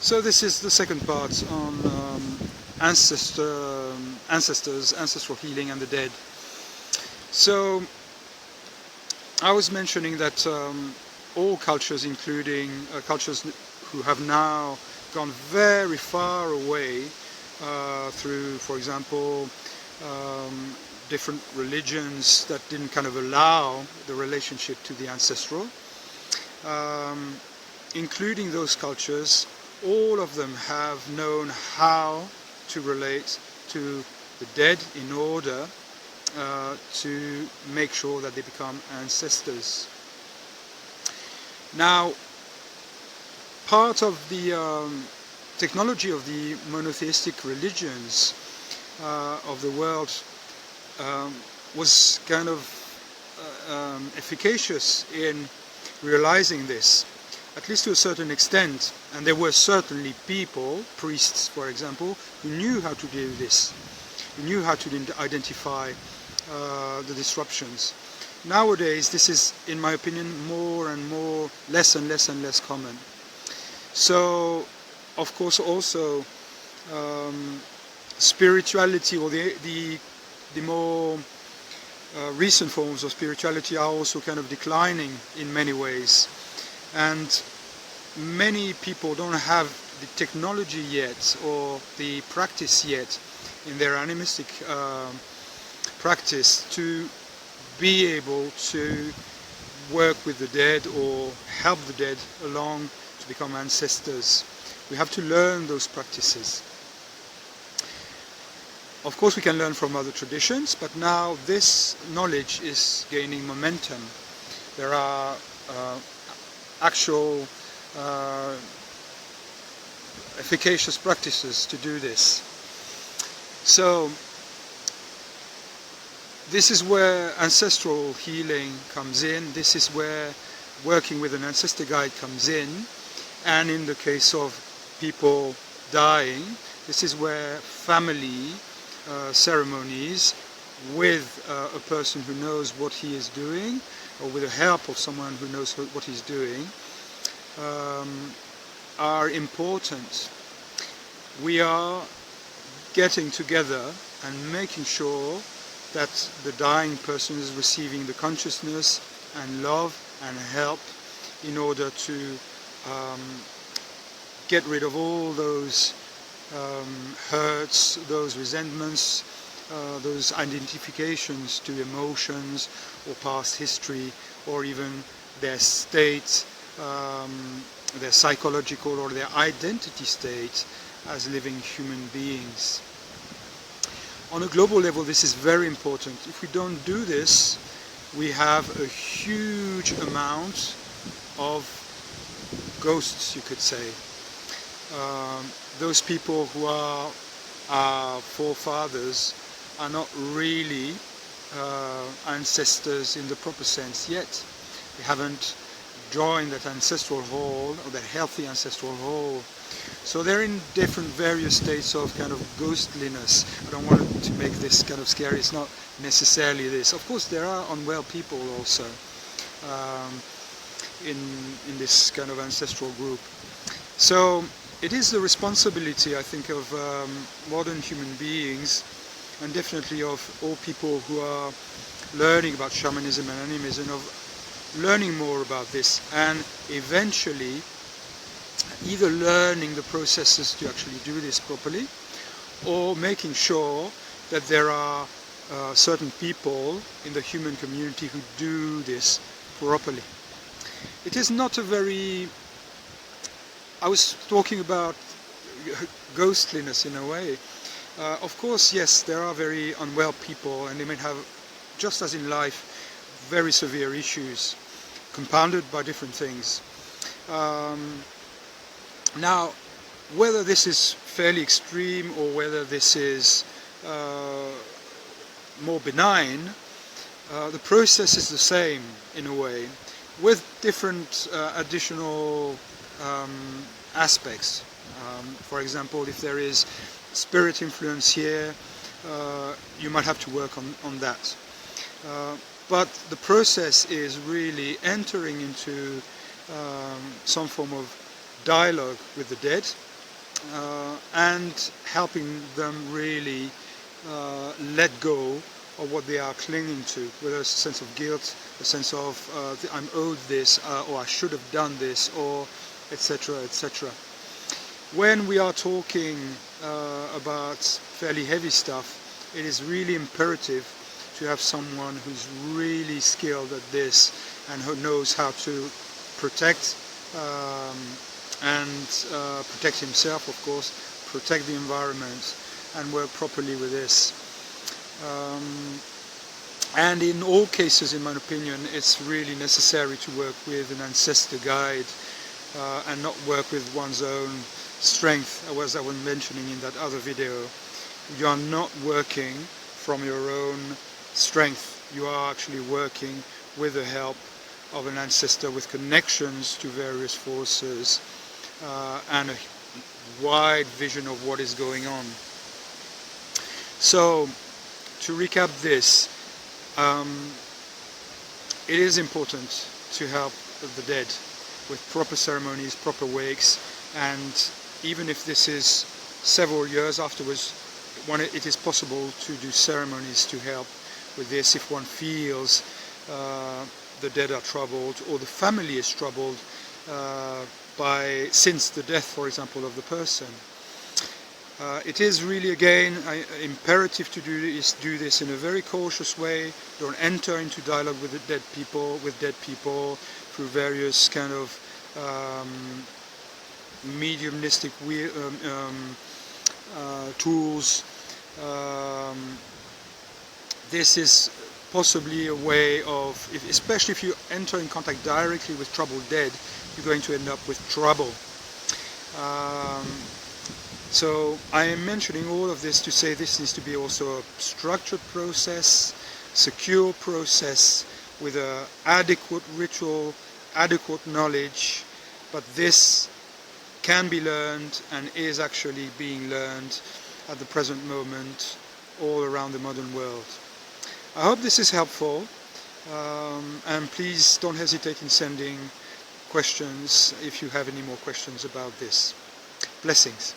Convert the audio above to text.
So this is the second part on ancestors, ancestral healing and the dead. So I was mentioning that all cultures, including cultures who have now gone very far away through, for example, different religions that didn't kind of allow the relationship to the ancestral, including those cultures, all of them have known how to relate to the dead in order to make sure that they become ancestors. Now, part of the technology of the monotheistic religions of the world was kind of efficacious in realizing this, at least to a certain extent, and there were certainly people, priests for example, who knew how to do this, who knew how to identify the disruptions. Nowadays this is, in my opinion, more and more, less and less common. So of course also spirituality, or the more recent forms of spirituality are also kind of declining in many ways. And many people don't have the technology yet or the practice yet in their animistic practice to be able to work with the dead or help the dead along to become ancestors. We have to learn those practices. Of course we can learn from other traditions, but now this knowledge is gaining momentum. There are actual efficacious practices to do this. So this is where ancestral healing comes in. This is where working with an ancestor guide comes in. And in the case of people dying, this is where family ceremonies with a person who knows what he is doing, or with the help of someone who knows what he's doing, are important. We are getting together and making sure that the dying person is receiving the consciousness and love and help in order to get rid of all those hurts, those resentments, those identifications to emotions or past history, or even their state, their psychological or their identity state as living human beings. On a global level, this is very important. If we don't do this, we have a huge amount of ghosts, you could say. Those people who are our forefathers are not really ancestors in the proper sense yet. They haven't joined that ancestral hall, or that healthy ancestral hall. So they're in different various states of kind of ghostliness. I don't want to make this kind of scary, it's not necessarily this. Of course there are unwell people also in this kind of ancestral group. So it is the responsibility, I think, of modern human beings, and definitely of all people who are learning about shamanism and animism, of learning more about this, and eventually either learning the processes to actually do this properly, or making sure that there are certain people in the human community who do this properly. It is not a very... I was talking about ghostliness in a way. Of course, yes, there are very unwell people, and they may have, just as in life, very severe issues, compounded by different things. Now, whether this is fairly extreme or whether this is more benign, the process is the same in a way, with different additional aspects. For example, if there is spirit influence here, you might have to work on that. But the process is really entering into some form of dialogue with the dead, and helping them really let go of what they are clinging to, whether it's a sense of guilt, a sense of I'm owed this, or I should have done this, or etc., etc. When we are talking about fairly heavy stuff, it is really imperative to have someone who's really skilled at this and who knows how to protect and protect himself, of course, protect the environment, and work properly with this. And in all cases, in my opinion, it's really necessary to work with an ancestor guide and not work with one's own strength, as I was mentioning in that other video. You are not working from your own strength. You are actually working with the help of an ancestor with connections to various forces and a wide vision of what is going on. So, to recap this, it is important to help the dead with proper ceremonies, proper wakes, and even if this is several years afterwards, it is possible to do ceremonies to help with this if one feels the dead are troubled or the family is troubled since the death, for example, of the person. It is really, again, imperative to do this in a very cautious way. Don't enter into dialogue with dead people through various kind of mediumistic tools. This is possibly a way of, especially if you enter in contact directly with troubled dead, you're going to end up with trouble. So I am mentioning all of this to say this needs to be also a structured process, secure process, with an adequate ritual, adequate knowledge, but this can be learned and is actually being learned at the present moment all around the modern world. I hope this is helpful, and please don't hesitate in sending questions if you have any more questions about this. Blessings.